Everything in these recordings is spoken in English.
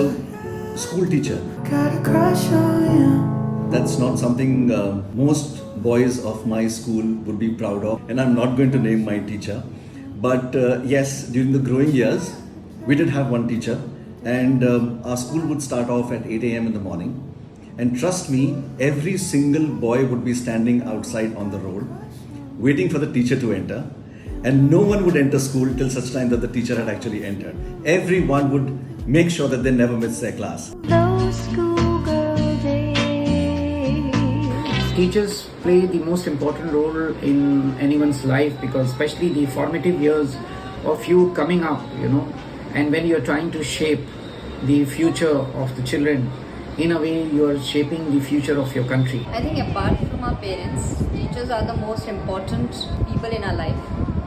So, school teacher. Got a crush on you. That's not something most boys of my school would be proud of. And I'm not going to name my teacher. But yes, during the growing years, we did have one teacher. And our school would start off at 8 a.m. in the morning. And trust me, every single boy would be standing outside on the road, waiting for the teacher to enter. And no one would enter school till such time that the teacher had actually entered. Everyone would make sure that they never miss their class. Those schoolgirl days. Teachers play the most important role in anyone's life, because especially the formative years of you coming up, and when you're trying to shape the future of the children, in a way you are shaping the future of your country. I think apart from our parents, teachers are the most important people in our life,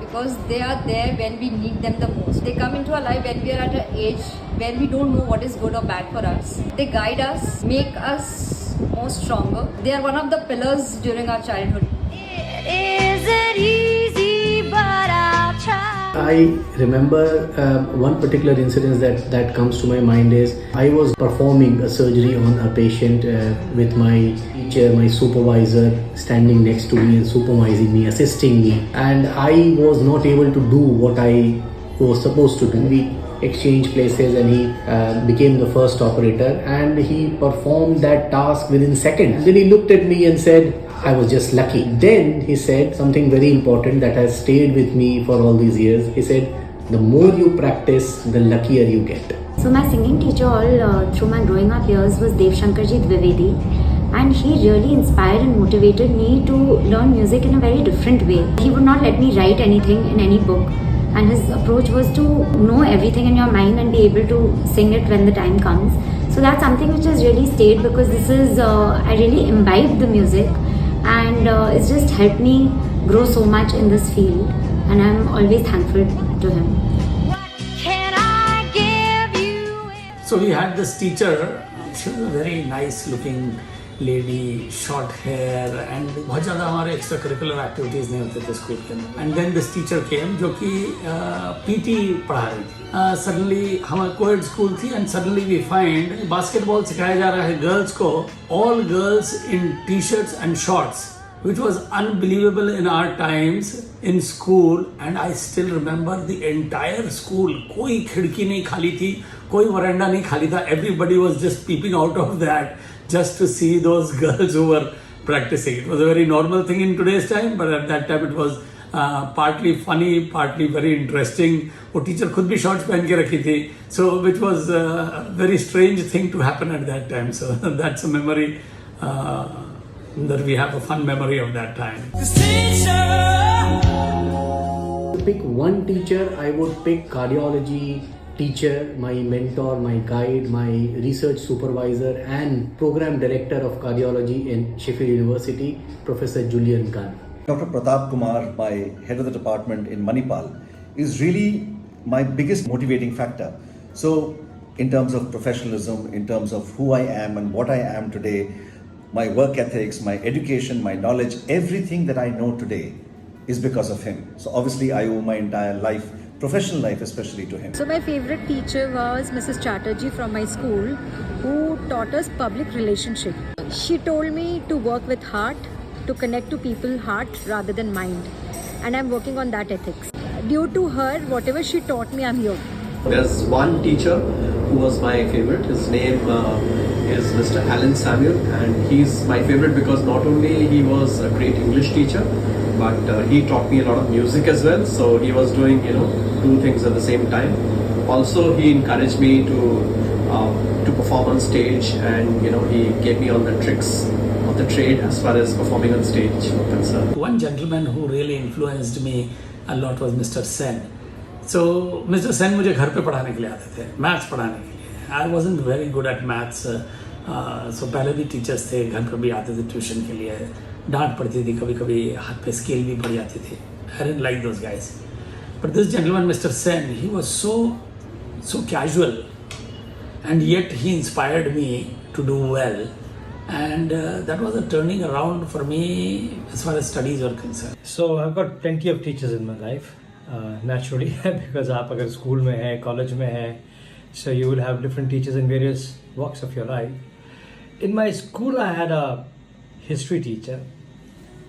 because they are there when we need them the most. They come into our life when we are at an age where we don't know what is good or bad for us. They guide us, make us more stronger. They are one of the pillars during our childhood. Is it easy, but I'll try. I remember one particular incident that comes to my mind is I was performing a surgery on a patient with my teacher, my supervisor standing next to me and supervising me, assisting me, and I was not able to do what I was supposed to do. We exchanged places and he became the first operator and he performed that task within seconds. Then he looked at me and said, I was just lucky. Then he said something very important that has stayed with me for all these years. He said, the more you practice, the luckier you get. So my singing teacher all through my growing up years was Dev Shankarji Dwivedi, and he really inspired and motivated me to learn music in a very different way. He would not let me write anything in any book, and his approach was to know everything in your mind and be able to sing it when the time comes. So that's something which has really stayed, because this is, I really imbibed the music, and it's just helped me grow so much in this field, and I'm always thankful to him. What can I give you? So we had this teacher. She was a very nice looking lady, short hair, and बहुत ज़्यादा हमारे extra curricular activities नहीं होते थे school के अंदर. And then this teacher came जो कि पीटी पढ़ा रही थी. सडनली हमारा कोएड स्कूल थी and suddenly we find basketball सिखाया जा रहा है गर्ल्स को, all girls in T shirts and shorts, which was unbelievable in our times in school. And I still remember the entire school, कोई खिड़की नहीं खाली थी, कोई वरांडा नहीं खाली था. Everybody was just peeping out of that just to see those girls who were practicing. It was a very normal thing in today's time, but at that time it was partly funny, partly very interesting. वो teacher खुद भी shorts पहन के रखी थी, so which was a very strange thing to happen at that time. So that's a memory. That we have a fun memory of that time. To pick one teacher, I would pick cardiology teacher, my mentor, my guide, my research supervisor and program director of cardiology in Sheffield University, Professor Julian Gunn. Dr. Pratap Kumar, my head of the department in Manipal, is really my biggest motivating factor. So in terms of professionalism, in terms of who I am and what I am today, my work ethics, my education, my knowledge, everything that I know today is because of him. So obviously I owe my entire life, professional life especially, to him. So my favorite teacher was Mrs. Chatterjee from my school, who taught us public relationship. She told me to work with heart, to connect to people heart rather than mind. And I'm working on that ethics. Due to her, whatever she taught me, I'm here. There's one teacher who was my favorite. His name is Mr. Alan Samuel, and he's my favorite because not only he was a great English teacher, but he taught me a lot of music as well. So he was doing, two things at the same time. Also, he encouraged me to perform on stage, and he gave me all the tricks of the trade as far as performing on stage were concerned. One gentleman who really influenced me a lot was Mr. Sen. So Mr. Sen मुझे घर पे पढ़ाने के लिए आते थे, maths पढ़ाने के लिए. I wasn't very good at maths, so पहले भी टीचर्स थे, घर पर भी आते थे ट्यूशन के लिए, डांट पड़ती थी, कभी कभी हाथ पे स्केल भी पड़ जाती थी. I didn't like those guys. But this gentleman, Mr. Sen, he was so casual, and yet he inspired me to do well. And that was a turning around for me as far as studies are concerned. So I've got plenty of teachers in my life, naturally, because आप अगर school में हैं, college में हैं, So you will have different teachers in various walks of your life. In my school, I had a history teacher,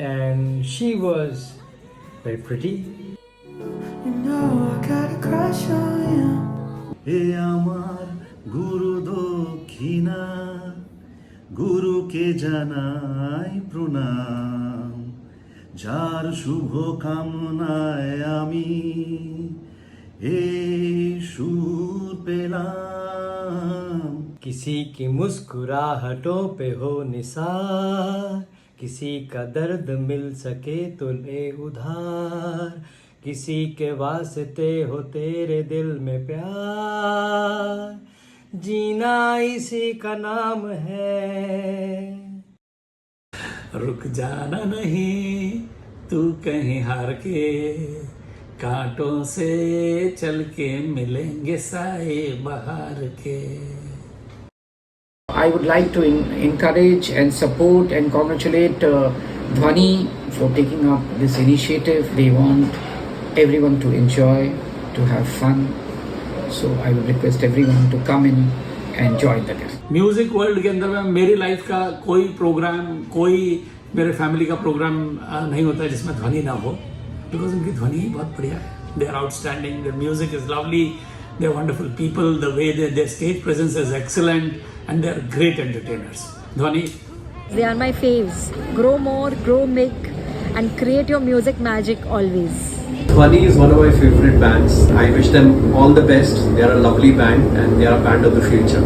and she was very pretty. You know I got a crush on you. এ আমার গুরু দক্ষিণা গুরুকে জানাই প্রণাম যার শুভ কামনায় আমি এই সুর পেলাম किसी की मुस्कुराहटों पे हो निसार, किसी का दर्द मिल सके तो ले उधार, किसी के वास्ते हो तेरे दिल में प्यार, जीना इसी का नाम है। रुक जाना नहीं तू कहीं हार के, कांटों से चल के मिलेंगे साए बहार के। I would like to encourage and support and congratulate Dhwani for taking up this initiative. They want everyone to enjoy, to have fun. So I would request everyone to come in and join the guest. Music world के अंदर में मेरी life का कोई programme, कोई मेरे family का programme नहीं होता है जिसमें ध्वनि ना हो, बिकॉज उनकी ध्वनि बहुत बढ़िया है. They are outstanding, their music is lovely, they are wonderful people, the way their stage presence is excellent, and they are great entertainers. Dhwani, They are my faves. Grow more, grow big, and create your music magic always. Dhwani is one of my favorite bands. I wish them all the best. They are a lovely band and they are a band of the future.